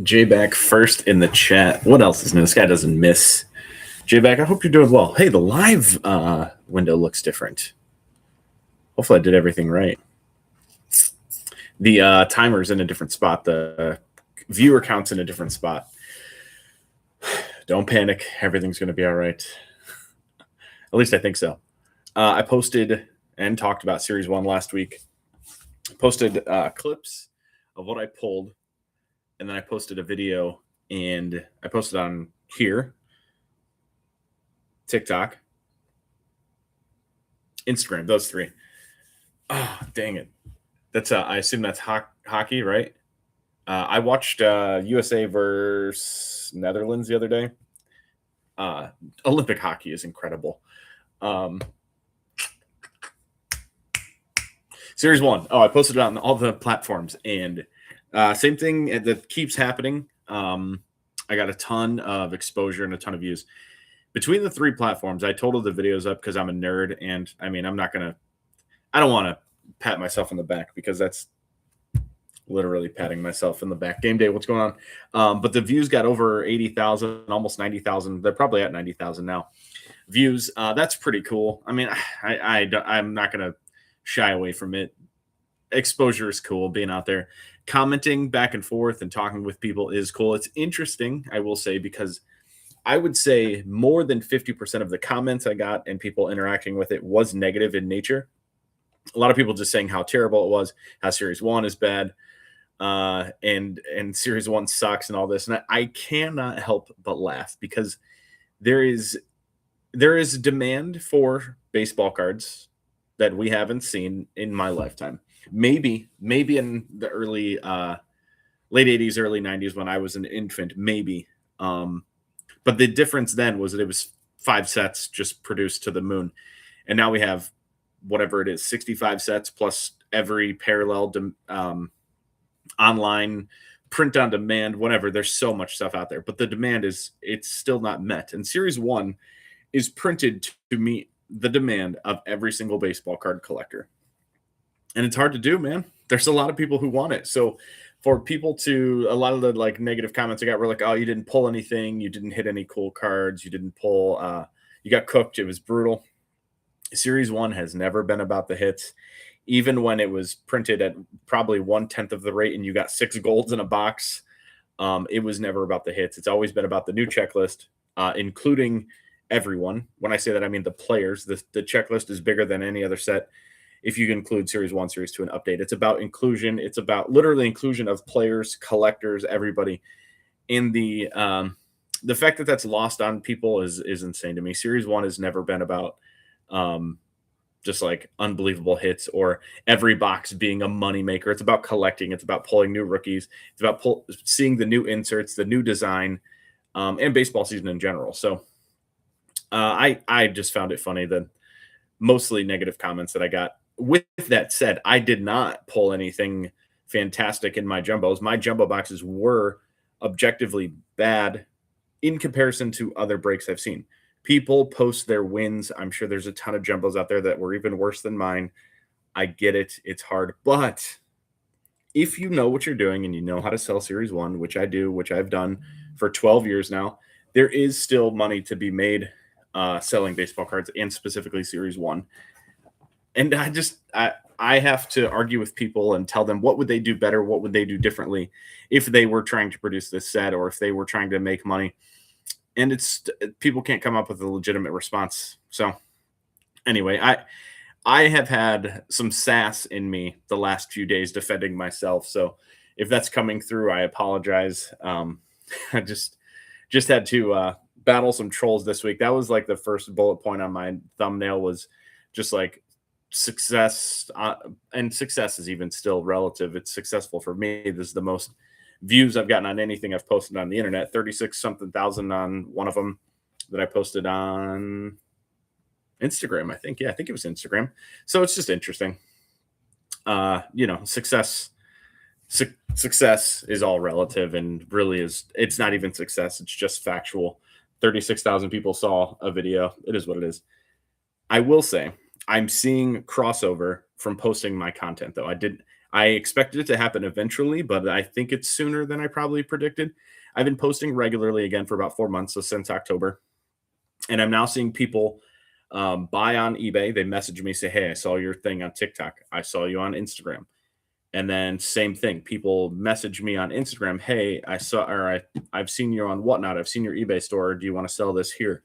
J-Back first in the chat. What else is new? This guy doesn't miss. J-Back, I hope you're doing well. Hey, the live window looks different. Hopefully I did everything right. The timer's in a different spot. The viewer count's in a different spot. Don't panic. Everything's going to be all right. At least I think so. I posted and talked about Series 1 last week. Posted clips of what I pulled, and then I posted a video, and I posted on here, TikTok, Instagram, those three. Oh, dang it. That's I assume that's hockey, right? I watched USA versus Netherlands the other day. Olympic hockey is incredible. Series 1. Oh, I posted it on all the platforms, and same thing that keeps happening. I got a ton of exposure and a ton of views. Between the three platforms, I totaled the videos up because I'm a nerd, and I mean, I don't want to pat myself on the back because that's literally patting myself in the back. Game day, what's going on? But the views got over 80,000, almost 90,000. They're probably at 90,000 now. Views, that's pretty cool. I mean, I'm not going to shy away from it. Exposure is cool. Being out there, commenting back and forth and talking with people is cool. It's interesting, I will say, because I would say more than 50% of the comments I got and people interacting with it was negative in nature. A lot of people just saying how terrible it was, how Series 1 is bad, and Series 1 sucks and all this. And I cannot help but laugh because there is demand for baseball cards that we haven't seen in my lifetime. Maybe in the early late 80s, early 90s when I was an infant, maybe. But the difference then was that it was 5 sets just produced to the moon. And now we have whatever it is, 65 sets plus every parallel online print on demand, whatever. There's so much stuff out there, but the demand it's still not met. And Series 1 is printed to meet the demand of every single baseball card collector. And it's hard to do, man. There's a lot of people who want it. So for people to, a lot of the like negative comments I got were like, oh, you didn't pull anything. You didn't hit any cool cards. You didn't pull, you got cooked. It was brutal. Series 1 has never been about the hits. Even when it was printed at probably 1/10 of the rate and you got 6 golds in a box, it was never about the hits. It's always been about the new checklist, including everyone. When I say that, I mean the players. The checklist is bigger than any other set. If you include Series 1, Series 2, and Update, it's about inclusion. It's about literally inclusion of players, collectors, everybody. And the fact that that's lost on people is insane to me. Series 1 has never been about just like unbelievable hits or every box being a moneymaker. It's about collecting. It's about pulling new rookies. It's about seeing the new inserts, the new design, and baseball season in general. So I just found it funny that mostly negative comments that I got. With that said, I did not pull anything fantastic in my jumbos. My jumbo boxes were objectively bad in comparison to other breaks I've seen. People post their wins. I'm sure there's a ton of jumbos out there that were even worse than mine. I get it. It's hard. But if you know what you're doing and you know how to sell Series 1, which I do, which I've done for 12 years now, there is still money to be made selling baseball cards and specifically Series 1. And I have to argue with people and tell them what would they do better, what would they do differently if they were trying to produce this set or if they were trying to make money. And it's people can't come up with a legitimate response. So anyway, I have had some sass in me the last few days defending myself. So if that's coming through, I apologize. I just had to battle some trolls this week. That was like the first bullet point on my thumbnail was just like success, and success is even still relative. It's successful for me. This is the most views I've gotten on anything I've posted on the internet. 36 something thousand on one of them that I posted on Instagram. I think it was Instagram. So it's just interesting. Success is all relative and really it's not even success. It's just factual. 36,000 people saw a video. It is what it is. I will say I'm seeing crossover from posting my content though. I expected it to happen eventually, but I think it's sooner than I probably predicted. I've been posting regularly again for about 4 months, so since October, and I'm now seeing people buy on eBay. They message me, say, "Hey, I saw your thing on TikTok. I saw you on Instagram." And then same thing, people message me on Instagram, "Hey, I've seen you on Whatnot. I've seen your eBay store. Do you want to sell this here?"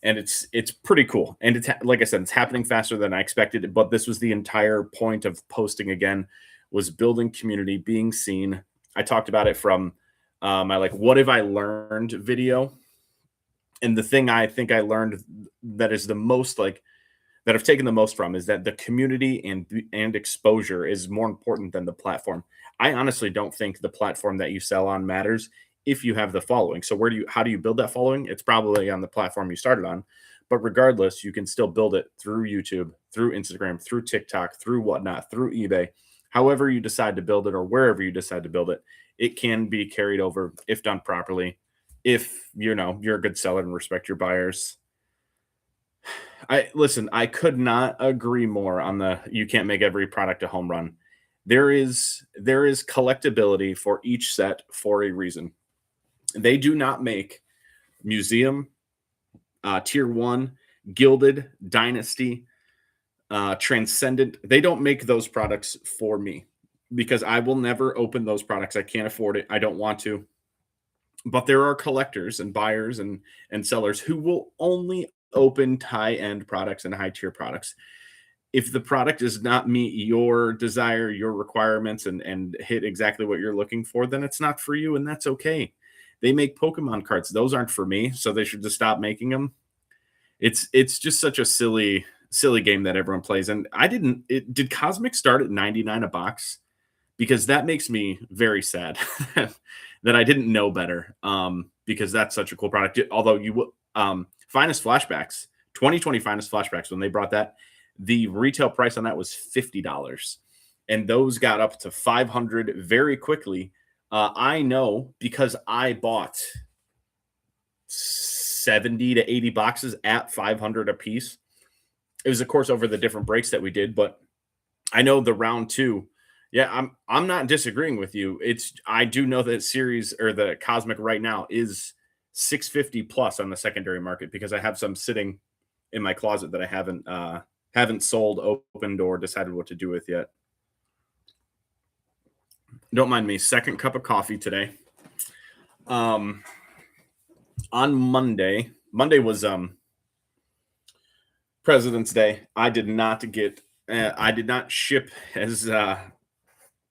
And it's pretty cool. And like I said, it's happening faster than I expected. But this was the entire point of posting again, was building community, being seen. I talked about it from my like what have I learned video, and the thing I think I learned that is the most like that I've taken the most from is that the community and exposure is more important than the platform. I honestly don't think the platform that you sell on matters if you have the following. So how do you build that following? It's probably on the platform you started on, but regardless, you can still build it through YouTube, through Instagram, through TikTok, through Whatnot, through eBay. However you decide to build it or wherever you decide to build it, it can be carried over if done properly. If you're a good seller and respect your buyers. I could not agree more on the you can't make every product a home run. There is collectability for each set for a reason. They do not make museum, tier 1, gilded, dynasty, transcendent. They don't make those products for me because I will never open those products. I can't afford it. I don't want to. But there are collectors and buyers and sellers who will only open high-end products and high-tier products. If the product does not meet your desire, your requirements, and hit exactly what you're looking for, then it's not for you, and that's okay. They make Pokemon cards. Those aren't for me, so they should just stop making them. It's just such a silly game that everyone plays. And did Cosmic start at 99 a box? Because that makes me very sad that I didn't know better. Because that's such a cool product. Although Finest Flashbacks, 2020 Finest Flashbacks, when they brought that, the retail price on that was $50. And those got up to 500 very quickly. I know because I bought 70 to 80 boxes at 500 a piece. It was, of course, over the different breaks that we did, but I know the round 2. Yeah, I'm not disagreeing with you. I do know that series or the Cosmic right now is 650 plus on the secondary market because I have some sitting in my closet that I haven't sold, opened, or decided what to do with yet. Don't mind me. Second cup of coffee today. On Monday was President's Day. I did not ship as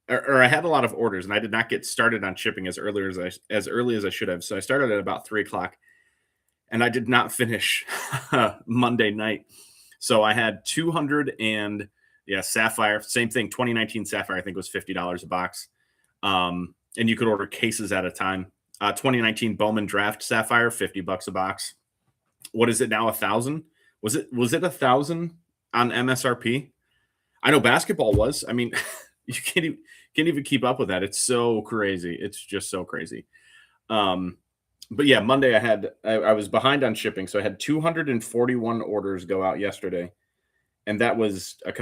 or I had a lot of orders, and I did not get started on shipping as early as I should have. So I started at about 3:00, and I did not finish Monday night. So I had 200 and Sapphire, same thing. 2019 Sapphire, I think, was $50 a box, and you could order cases at a time. 2019 Bowman Draft Sapphire, $50 a box. What is it now? 1,000? Was it 1,000 on MSRP? I know basketball was. I mean, you can't even keep up with that. It's so crazy. It's just so crazy. But yeah, Monday I was behind on shipping, so I had 241 orders go out yesterday, and that was a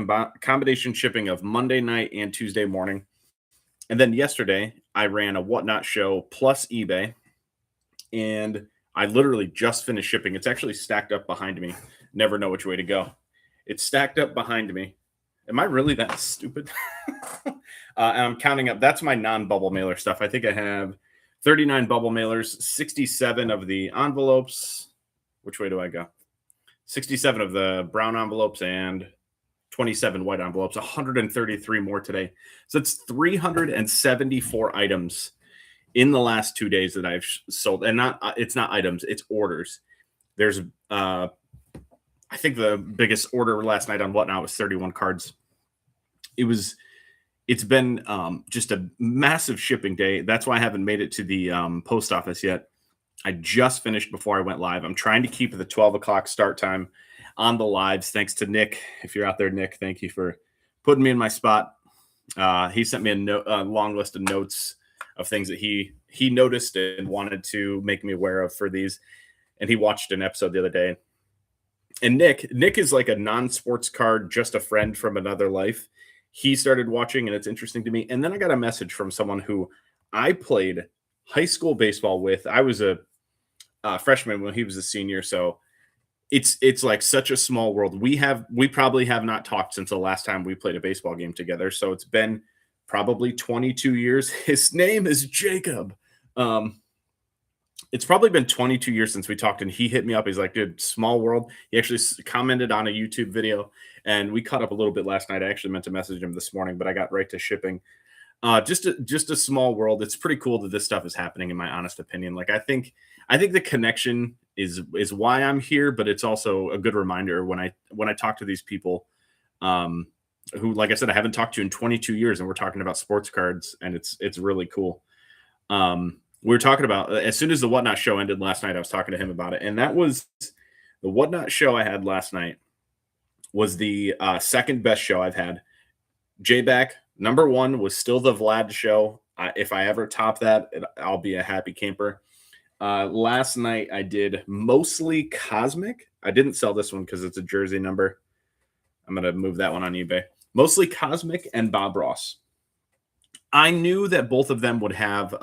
combination shipping of Monday night and Tuesday morning. And then yesterday I ran a Whatnot show plus eBay, and I literally just finished shipping. It's actually stacked up behind me. Never know which way to go. It's stacked up behind me. Am I really that stupid? And I'm counting up. That's my non-bubble mailer stuff. I think I have 39 bubble mailers, 67 of the envelopes. Which way do I go? 67 of the brown envelopes and 27 white envelopes, 133 more today. So it's 374 items in the last 2 days that I've sold. And it's not items, it's orders. There's I think the biggest order last night on Whatnot was 31 cards. It's been just a massive shipping day. That's why I haven't made it to the post office yet. I just finished before I went live. I'm trying to keep the 12 o'clock start time on the lives. Thanks to Nick. If you're out there, Nick, thank you for putting me in my spot. He sent me a long list of notes of things that he noticed and wanted to make me aware of for these. And he watched an episode the other day. And Nick is like a non-sports card, just a friend from another life. he started watching, and it's interesting to me. And then I got a message from someone who I played high school baseball with. I was a freshman when he was a senior, so it's like such a small world. We probably have not talked since the last time we played a baseball game together. So it's been probably 22 years. His name is Jaycob. Um, it's probably been 22 years since we talked, and he hit me up. He's like, dude, small world. He actually commented on a YouTube video, and we caught up a little bit last night. I actually meant to message him this morning, but I got right to shipping. Just a small world. It's pretty cool that this stuff is happening, in my honest opinion. Like I think the connection is why I'm here, but it's also a good reminder when I talk to these people, who, like I said, I haven't talked to in 22 years, and we're talking about sports cards, and it's really cool. We were talking about, as soon as the Whatnot show ended last night, I was talking to him about it, and that was the Whatnot show I had last night was the second best show I've had. J-Back, number one was still the Vlad show. If I ever top that, I'll be a happy camper. Last night I did mostly Cosmic. I didn't sell this one because it's a jersey number. I'm going to move that one on eBay. Mostly Cosmic and Bob Ross. I knew that both of them would have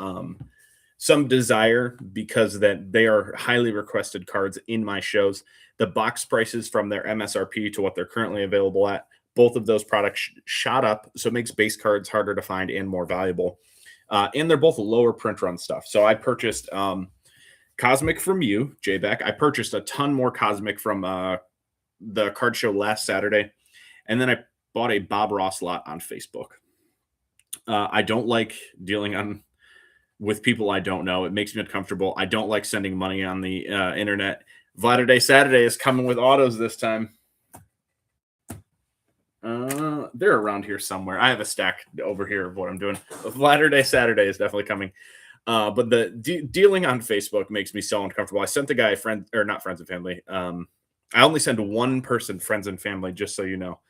some desire because that they are highly requested cards in my shows. The box prices from their MSRP to what they're currently available at, both of those products shot up, so it makes base cards harder to find and more valuable. And they're both lower print run stuff. So I purchased Cosmic from you, J-Back. I purchased a ton more Cosmic from the card show last Saturday. And then I bought a Bob Ross lot on Facebook. I don't like dealing with people I don't know. It makes me uncomfortable. I don't like sending money on the internet. Vlad Saturday is coming with autos this time. They're around here somewhere. I have a stack over here of what I'm doing. Vlad Saturday is definitely coming. But the dealing on Facebook makes me so uncomfortable. I sent the guy a friend, or not friends and family. I only send one person friends and family, just so you know.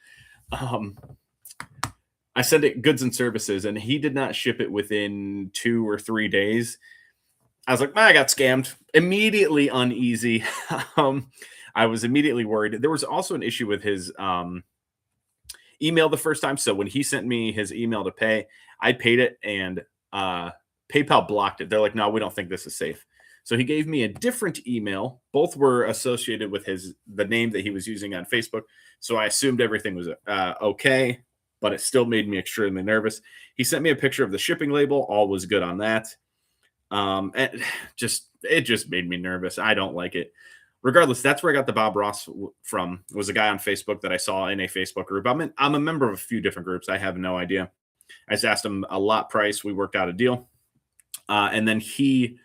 I sent it goods and services, and he did not ship it within 2 or 3 days. I was like, I got scammed. Immediately uneasy. I was immediately worried. There was also an issue with his email the first time. So when he sent me his email to pay, I paid it, and PayPal blocked it. They're like, no, we don't think this is safe. So he gave me a different email. Both were associated with the name that he was using on Facebook. So I assumed everything was okay, but it still made me extremely nervous. He sent me a picture of the shipping label. All was good on that. And it just made me nervous. I don't like it. Regardless, that's where I got the Bob Ross from. It was a guy on Facebook that I saw in a Facebook group. I'm a member of a few different groups. I have no idea. I just asked him a lot price. We worked out a deal. And then he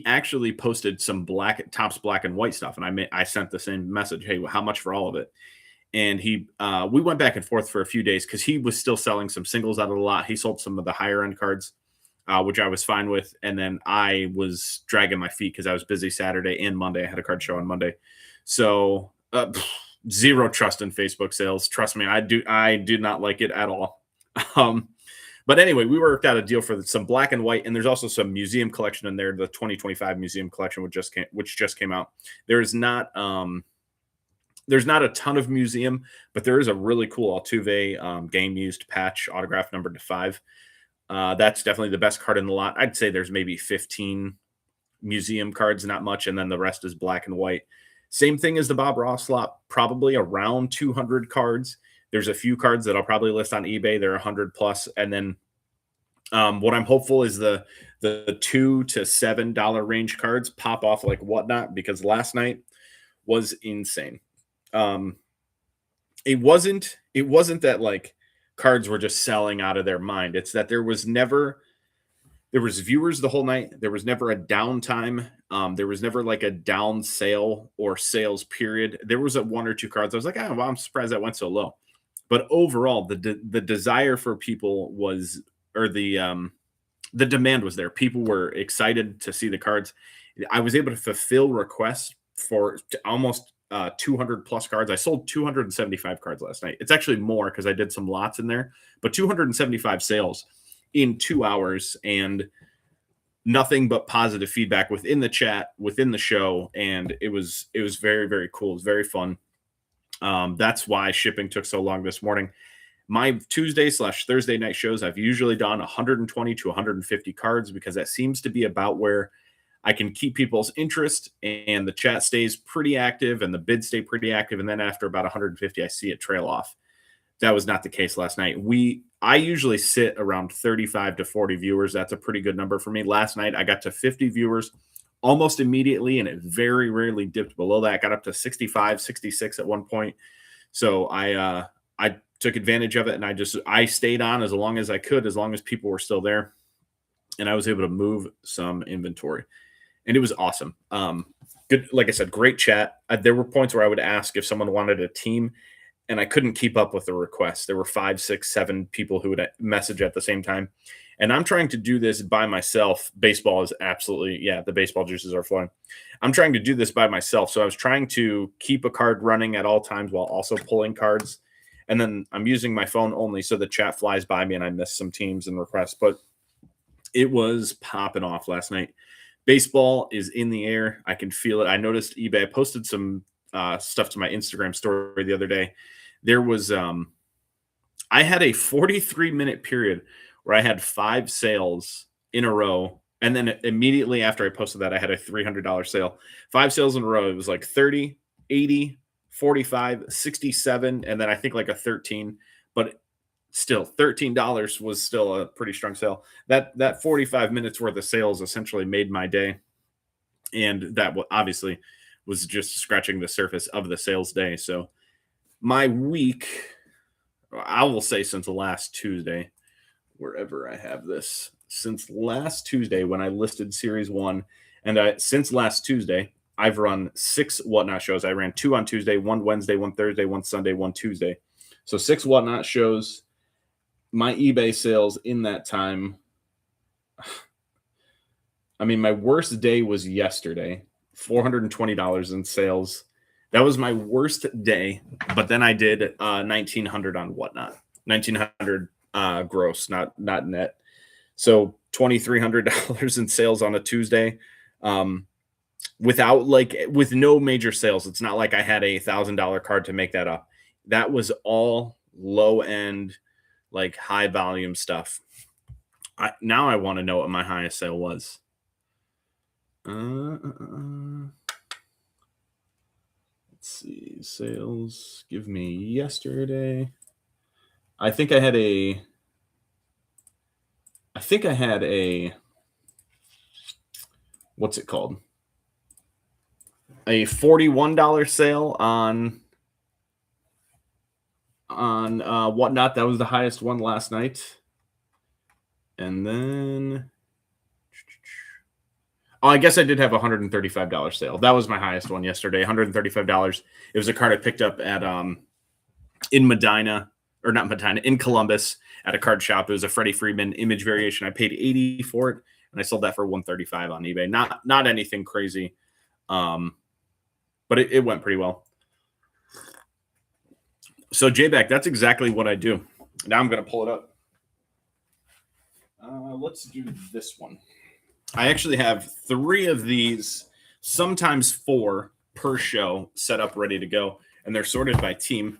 actually posted some Topps black and white stuff. And I sent the same message. Hey, how much for all of it? And we went back and forth for a few days because he was still selling some singles out of the lot. He sold some of the higher end cards, which I was fine with. And then I was dragging my feet because I was busy Saturday and Monday. I had a card show on Monday. So zero trust in Facebook sales. Trust me, I do not like it at all. But anyway, we worked out a deal for some black and white, and there's also some museum collection in there. The 2025 museum collection, which just came out. There's not a ton of museum, but there is a really cool Altuve game used patch autograph numbered to 5. That's definitely the best card in the lot. I'd say there's maybe 15 museum cards, not much, and then the rest is black and white. Same thing as the Bob Ross lot, probably around 200 cards. There's a few cards that I'll probably list on eBay. They're 100 plus. And then what I'm hopeful is the $2 to $7 range cards pop off like Whatnot, because last night was insane. It wasn't that like cards were just selling out of their mind. It's that there was viewers the whole night. There was never a downtime. There was never like a down sale or sales period. There was one or two cards I was like, oh, well, I'm surprised that went so low. But overall, the desire for people was, or the demand was there. People were excited to see the cards. I was able to fulfill requests for almost 200 plus cards. I sold 275 cards last night. It's actually more because I did some lots in there, but 275 sales in 2 hours, and nothing but positive feedback within the chat, within the show. And it was very, very cool. It was very fun. That's why shipping took so long this morning. My Tuesday/Thursday night shows, I've usually done 120 to 150 cards because that seems to be about where I can keep people's interest and the chat stays pretty active and the bids stay pretty active. And then after about 150, I see it trail off. That was not the case last night. I usually sit around 35 to 40 viewers. That's a pretty good number for me. Last night, I got to 50 viewers almost immediately, and it very rarely dipped below that. I got up to 65, 66 at one point. So I took advantage of it, and I stayed on as long as I could, as long as people were still there, and I was able to move some inventory, and it was awesome. Good, like I said, great chat. There were points where I would ask if someone wanted a team, and I couldn't keep up with the requests. There were 5, 6, 7 people who would message at the same time. And I'm trying to do this by myself. Baseball is absolutely, the baseball juices are flowing. I'm trying to do this by myself. So I was trying to keep a card running at all times while also pulling cards. And then I'm using my phone only so the chat flies by me and I miss some teams and requests. But it was popping off last night. Baseball is in the air. I can feel it. I noticed eBay. I posted some stuff to my Instagram story the other day. There was I had a 43-minute period where I had 5 sales in a row, and then immediately after I posted that, I had a $300 sale. 5 sales in a row. It was like 30, 80, 45, 67, and then I think like a 13. But still, $13 was still a pretty strong sale. That 45 minutes worth of sales essentially made my day, and that obviously was just scratching the surface of the sales day. So my week, I will say since last Tuesday, wherever I have this, since last Tuesday when I listed Series 1, and since last Tuesday, I've run 6 Whatnot shows. I ran 2 on Tuesday, 1 Wednesday, 1 Thursday, 1 Sunday, 1 Tuesday. So 6 Whatnot shows. My eBay sales in that time, I mean, my worst day was yesterday. $420 in sales. That was my worst day, but then I did $1,900 on Whatnot. $1,900 gross, not net. So $2,300 in sales on a Tuesday. With no major sales. It's not like I had a $1,000 card to make that up. That was all low end, like high volume stuff. Now I want to know what my highest sale was. Let's see. Sales. Give me yesterday. I think I had a what's it called? A $41 sale on Whatnot. That was the highest one last night. And then I guess I did have a $135 sale. That was my highest one yesterday, $135. It was a card I picked up at in Columbus at a card shop. It was a Freddie Freeman image variation. I paid $80 for it, and I sold that for $135 on eBay. Not anything crazy, but it went pretty well. So J-Back, that's exactly what I do. Now I'm going to pull it up. Let's do this one. I actually have 3 of these, sometimes 4 per show set up ready to go, and they're sorted by team.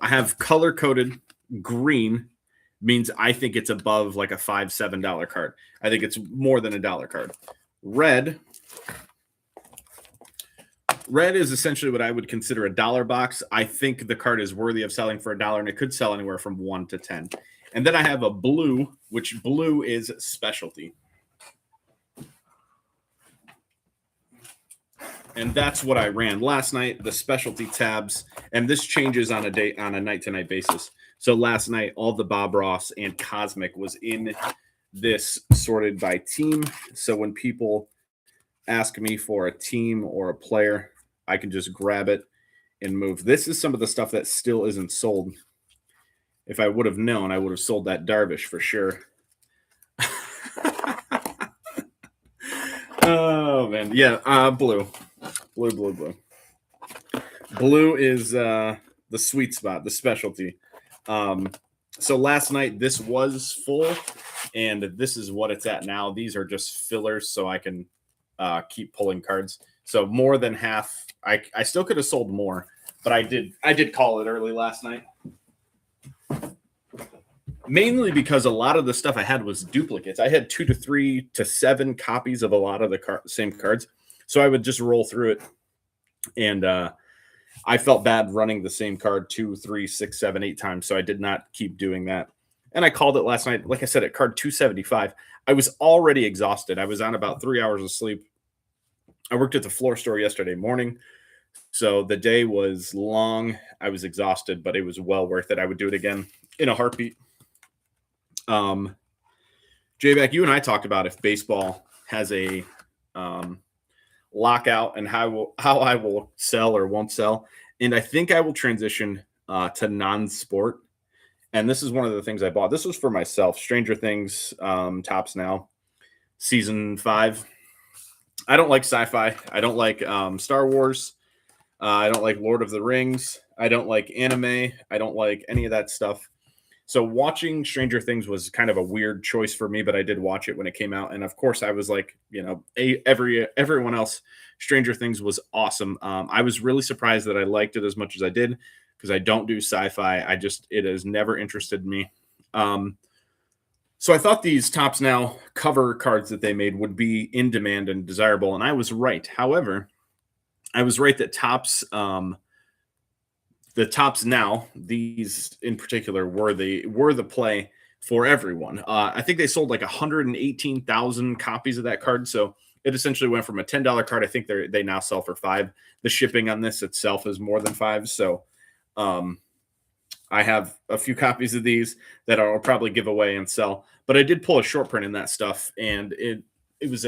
I have color-coded green, means I think it's above like a $5, $7 card. I think it's more than $1 card. Red is essentially what I would consider a dollar box. I think the card is worthy of selling for $1, and it could sell anywhere from 1 to 10. And then I have a blue, which blue is specialty. And that's what I ran last night, the specialty tabs. And this changes on a night-to-night basis. So last night, all the Bob Ross and Cosmic was in this sorted by team. So when people ask me for a team or a player, I can just grab it and move. This is some of the stuff that still isn't sold. If I would have known, I would have sold that Darvish for sure. Oh, man. Yeah, blue. Blue. Blue is the sweet spot, the specialty. So last night, this was full, and this is what it's at now. These are just fillers, so I can keep pulling cards. So more than half. I still could have sold more, but I did call it early last night. mainly because a lot of the stuff I had was duplicates. I had 2 to 3 to 7 copies of a lot of the same cards. So I would just roll through it, and I felt bad running the same card 2, 3, 6, 7, 8 times. So I did not keep doing that. And I called it last night. Like I said, at card 275, I was already exhausted. I was on about 3 hours of sleep. I worked at the floor store yesterday morning. So the day was long. I was exhausted, but it was well worth it. I would do it again in a heartbeat. J-Back, you and I talked about if baseball has a lockout and how I will sell or won't sell. And I think I will transition to non-sport. And this is one of the things I bought. This was for myself. Stranger Things Tops Now, season 5. I don't like sci-fi. I don't like Star Wars. I don't like Lord of the Rings. I don't like anime. I don't like any of that stuff. So watching Stranger Things was kind of a weird choice for me, but I did watch it when it came out. And of course, I was like, everyone else, Stranger Things was awesome. I was really surprised that I liked it as much as I did because I don't do sci-fi. It has never interested me. So I thought these Tops Now cover cards that they made would be in demand and desirable, and I was right. However, I was right that the Tops Now, these in particular, were the play for everyone. I think they sold like 118,000 copies of that card, so it essentially went from a $10 card. I think they now sell for $5. The shipping on this itself is more than $5. So I have a few copies of these that I'll probably give away and sell. But I did pull a short print in that stuff, and it was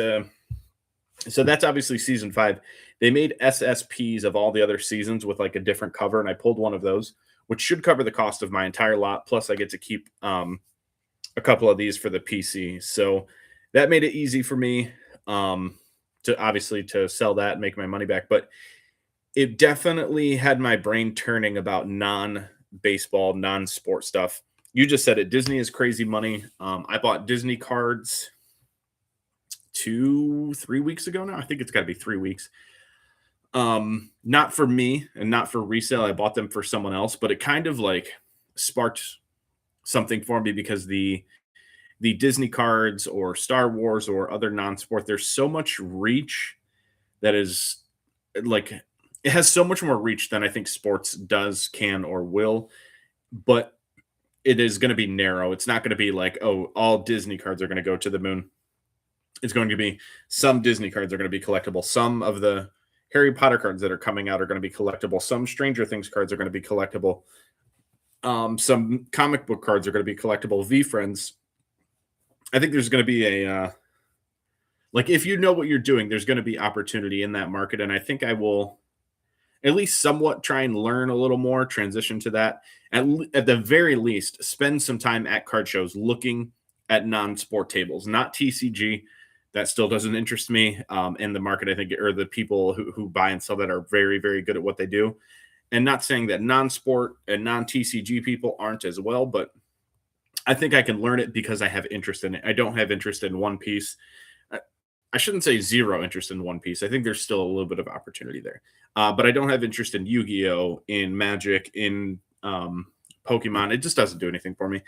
so that's obviously season 5. They made SSPs of all the other seasons with like a different cover, and I pulled one of those, which should cover the cost of my entire lot. Plus, I get to keep a couple of these for the PC. So that made it easy for me to sell that and make my money back. But it definitely had my brain turning about non-baseball, non-sport stuff. You just said it. Disney is crazy money. I bought Disney cards 2-3 weeks ago now. I think it's got to be 3 weeks. Not for me and not for resale. I bought them for someone else, but it kind of like sparked something for me because the Disney cards or Star Wars or other non-sport, there's so much reach that is like, it has so much more reach than I think sports does, can, or will, but it is going to be narrow. It's not going to be like, oh, all Disney cards are going to go to the moon. It's going to be some Disney cards are going to be collectible. Some of the Harry Potter cards that are coming out are going to be collectible. Some Stranger Things cards are going to be collectible. Some comic book cards are going to be collectible. V-Friends. I think there's going to be like, if you know what you're doing, there's going to be opportunity in that market. And I think I will at least somewhat try and learn a little more, transition to that. At the very least, spend some time at card shows looking at non-sport tables, not TCG. That still doesn't interest me. In the market, I think, or the people who buy and sell that are very, very good at what they do. And not saying that non-sport and non-TCG people aren't as well, but I think I can learn it because I have interest in it. I don't have interest in One Piece. I shouldn't say zero interest in One Piece. I think there's still a little bit of opportunity there. But I don't have interest in Yu-Gi-Oh!, in Magic, in Pokemon. It just doesn't do anything for me.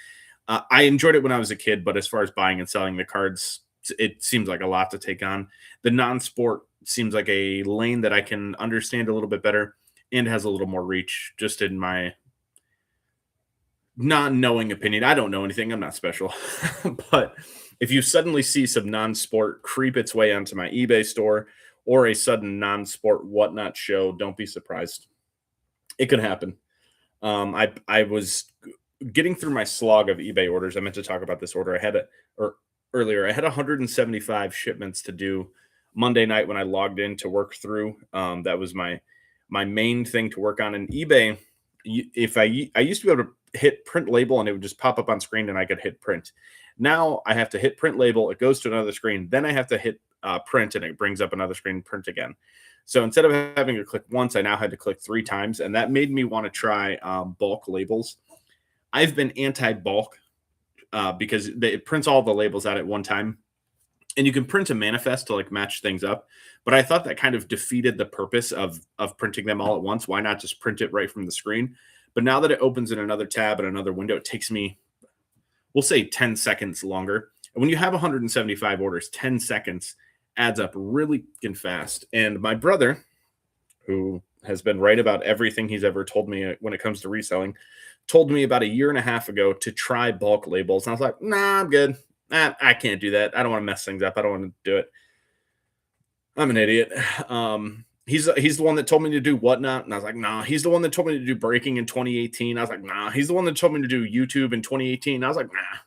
I enjoyed it when I was a kid, but as far as buying and selling the cards, it seems like a lot to take on. The non-sport seems like a lane that I can understand a little bit better and has a little more reach, just in my non-knowing opinion. I don't know anything. I'm not special. But if you suddenly see some non-sport creep its way onto my eBay store or a sudden non-sport whatnot show, don't be surprised. It could happen. I was getting through my slog of eBay orders. I meant to talk about this order. Earlier. I had 175 shipments to do Monday night when I logged in to work through. That was my main thing to work on. In eBay, if I used to be able to hit print label and it would just pop up on screen and I could hit print. Now I have to hit print label. It goes to another screen. Then I have to hit print and it brings up another screen, print again. So instead of having to click once, I now had to click 3 times. And that made me want to try bulk labels. I've been anti-bulk because it prints all the labels out at one time. And you can print a manifest to like match things up. But I thought that kind of defeated the purpose of printing them all at once. Why not just print it right from the screen? But now that it opens in another tab and another window, it takes me we'll say 10 seconds longer. And when you have 175 orders, 10 seconds adds up really fast. And my brother, who has been right about everything he's ever told me when it comes to reselling, told me about a year and a half ago to try bulk labels. And I was like, nah, I'm good. I can't do that. I don't want to mess things up. I don't want to do it. I'm an idiot. He's the one that told me to do Whatnot, and I was like, nah. He's the one that told me to do breaking in 2018. I was like, nah. He's the one that told me to do YouTube in 2018. I was like, nah.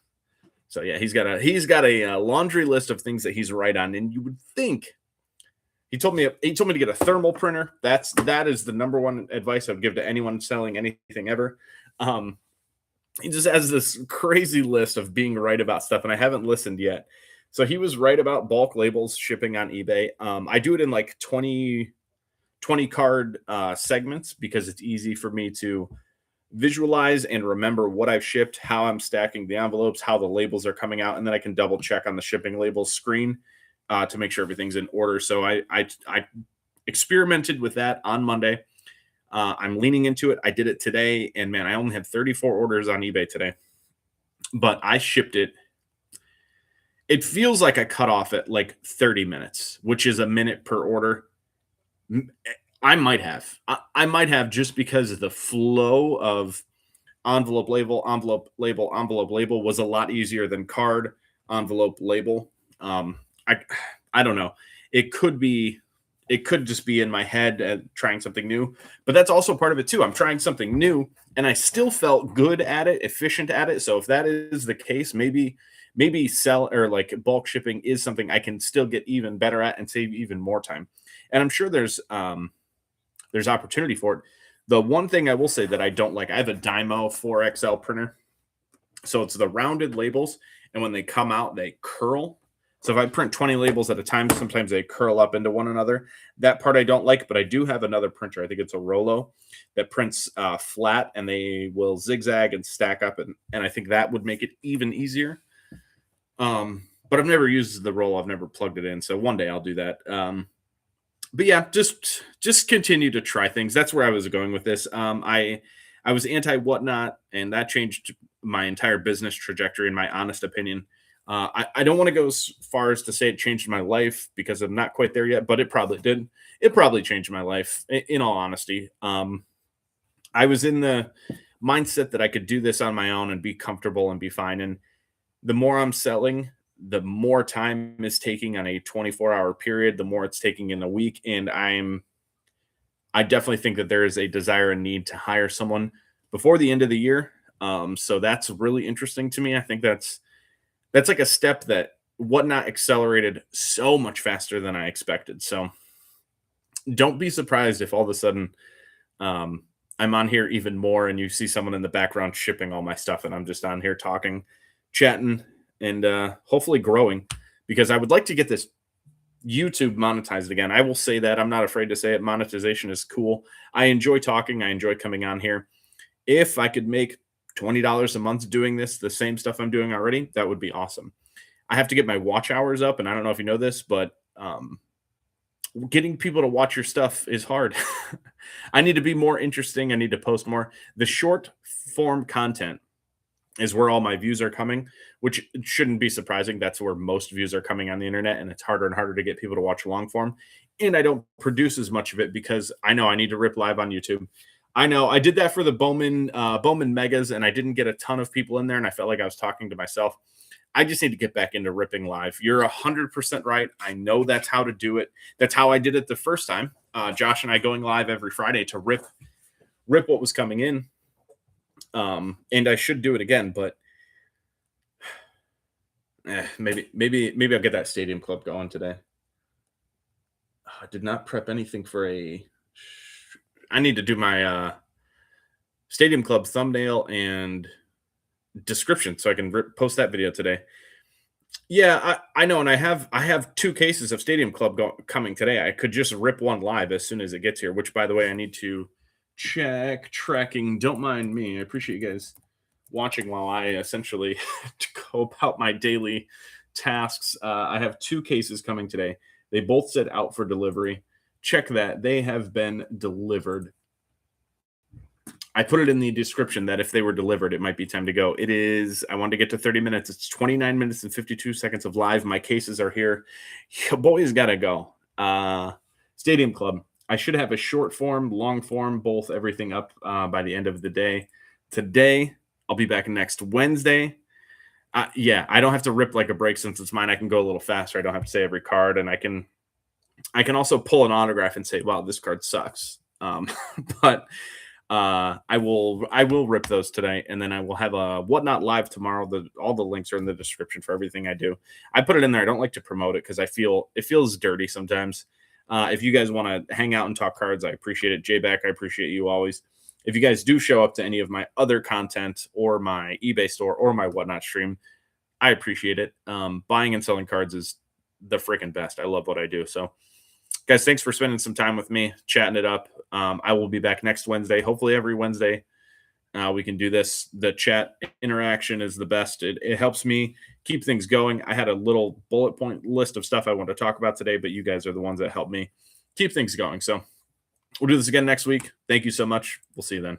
So yeah, he's got a laundry list of things that he's right on, and you would think he told me to get a thermal printer. That is the number one advice I would give to anyone selling anything ever. He just has this crazy list of being right about stuff, and I haven't listened yet. So he was right about bulk labels shipping on eBay. I do it in like 20 card segments because it's easy for me to visualize and remember what I've shipped, how I'm stacking the envelopes, how the labels are coming out, and then I can double check on the shipping labels screen to make sure everything's in order. So I experimented with that on Monday. I'm leaning into it. I did it today, and man, I only had 34 orders on eBay today, but I shipped it. It feels like I cut off at like 30 minutes, which is a minute per order. I might have just because of the flow of envelope label, envelope label, envelope label was a lot easier than card, envelope label. I don't know. It could just be in my head and trying something new, but that's also part of it too. I'm trying something new and I still felt good at it, efficient at it. So if that is the case, maybe sell or like bulk shipping is something I can still get even better at and save even more time. And I'm sure there's opportunity for it. The one thing I will say that I don't like, I have a Dymo 4XL printer. So it's the rounded labels. And when they come out, they curl. So if I print 20 labels at a time, sometimes they curl up into one another. That part I don't like, but I do have another printer. I think it's a Rollo that prints flat and they will zigzag and stack up. And I think that would make it even easier. But I've never used the Rollo. I've never plugged it in. So one day I'll do that. But yeah, just continue to try things. That's where I was going with this. I was anti Whatnot, and that changed my entire business trajectory, in my honest opinion. I don't want to go as far as to say it changed my life because I'm not quite there yet, but it probably did. It probably changed my life, in all honesty. I was in the mindset that I could do this on my own and be comfortable and be fine. And the more I'm selling, the more time is taking on a 24-hour period, the more it's taking in a week. And I definitely think that there is a desire and need to hire someone before the end of the year. So that's really interesting to me. I think that's like a step that Whatnot accelerated so much faster than I expected. So don't be surprised if all of a sudden I'm on here even more and you see someone in the background shipping all my stuff and I'm just on here talking, chatting, and hopefully growing, because I would like to get this YouTube monetized again. I will say that. I'm not afraid to say it. Monetization is cool. I enjoy talking. I enjoy coming on here. If I could make $20 a month doing this, the same stuff I'm doing already, that would be awesome. I have to get my watch hours up, and I don't know if you know this, but getting people to watch your stuff is hard. I need to be more interesting. I need to post more. The short form content is where all my views are coming, which shouldn't be surprising. That's where most views are coming on the internet, and it's harder and harder to get people to watch long form. And I don't produce as much of it because I know I need to rip live on YouTube. I know I did that for the Bowman Megas, and I didn't get a ton of people in there, and I felt like I was talking to myself. I just need to get back into ripping live. You're 100% right. I know that's how to do it. That's how I did it the first time. Josh and I going live every Friday to rip what was coming in. And I should do it again, but maybe I'll get that Stadium Club going today. I did not prep anything for I need to do my Stadium Club thumbnail and description so I can post that video today. Yeah, I know, and I have 2 cases of Stadium Club coming today. I could just rip one live as soon as it gets here, which, by the way, I need to check tracking. Don't mind me. I appreciate you guys watching while I essentially go about my daily tasks. I have 2 cases coming today. They both said out for delivery. Check that. They have been delivered. I put it in the description that if they were delivered, it might be time to go. It is, I wanted to get to 30 minutes. It's 29 minutes and 52 seconds of live. My cases are here. Your boys got to go. Stadium Club. I should have a short form, long form, both everything up by the end of the day. Today, I'll be back next Wednesday. Yeah, I don't have to rip like a break since it's mine. I can go a little faster. I don't have to say every card, and I can also pull an autograph and say, "Wow, this card sucks." But I will rip those today, and then I will have a Whatnot live tomorrow. All the links are in the description for everything I do. I put it in there. I don't like to promote it because I feel it feels dirty sometimes. If you guys want to hang out and talk cards, I appreciate it. Jayback, I appreciate you always. If you guys do show up to any of my other content or my eBay store or my Whatnot stream, I appreciate it. Buying and selling cards is the freaking best. I love what I do. So, guys, thanks for spending some time with me, chatting it up. I will be back next Wednesday. Hopefully every Wednesday we can do this. The chat interaction is the best. It helps me keep things going. I had a little bullet point list of stuff I want to talk about today, but you guys are the ones that help me keep things going. So we'll do this again next week. Thank you so much. We'll see you then.